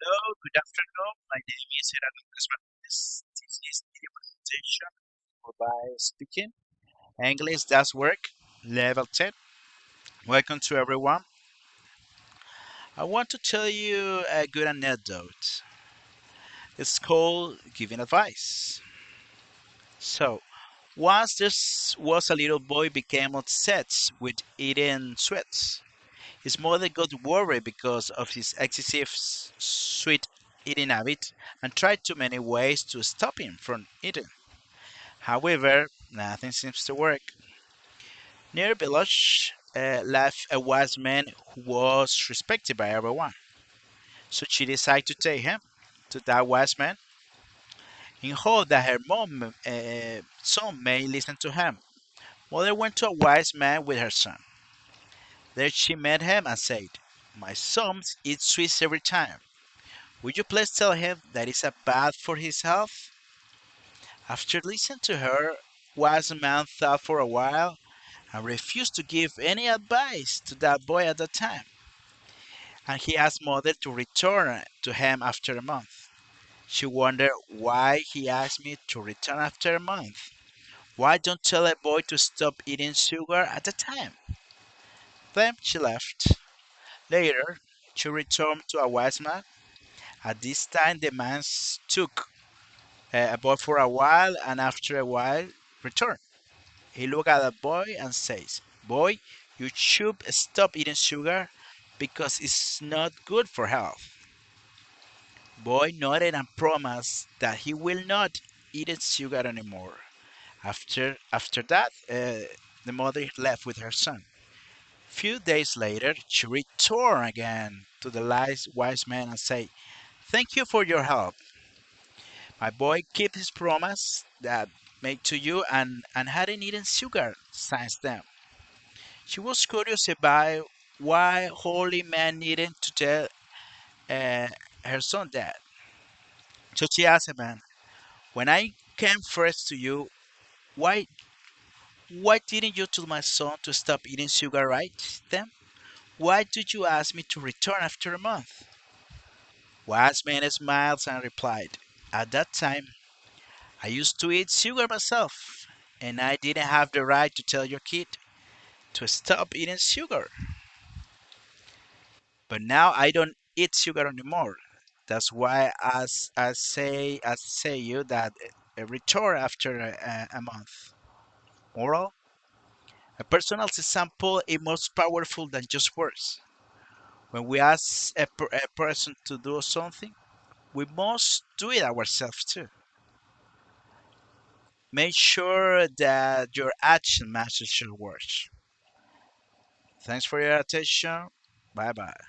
Hello, good afternoon. My name is Gerardo Lucas Martinez. This is video presentation by speaking. English does work, level 10. Welcome to everyone. I want to tell you a good anecdote. It's called giving advice. So, once this was a little boy became obsessed with eating sweets. His mother got worried because of his excessive sweet eating habit and tried too many ways to stop him from eating. However, nothing seems to work. Near village lived a wise man who was respected by everyone. So she decided to take him to that wise man in hope that her son may listen to him. Mother went to a wise man with her son. There she met him and said, "My son eats sweets every time. Would you please tell him that it's bad for his health?" After listening to her, wise man thought for a while and refused to give any advice to that boy at that time. And he asked mother to return to him after a month. She wondered why he asked me to return after a month. Why don't tell a boy to stop eating sugar at the time? Then she left. Later, she returned to a wise man. At this time, the man took a boy for a while and after a while returned. He looked at the boy and says, "Boy, you should stop eating sugar because it's not good for health." Boy nodded and promised that he will not eat sugar anymore. After that, the mother left with her son. Few days later, she returned again to the wise man and said, "Thank you for your help. My boy kept his promise that made to you and hadn't eaten sugar since then." She was curious about why holy man needed to tell uh, her son that. So she asked him, "Man, when I came first to you, why why didn't you tell my son to stop eating sugar right then? Why did you ask me to return after a month?" Wise man smiled and replied, "At that time, I used to eat sugar myself, and I didn't have the right to tell your kid to stop eating sugar. But now I don't eat sugar anymore. That's why I say you that a return after a month." Moral: a personal example is more powerful than just words. When we ask a person to do something, we must do it ourselves too. Make sure that your action matches your words. Thanks for your attention. Bye bye.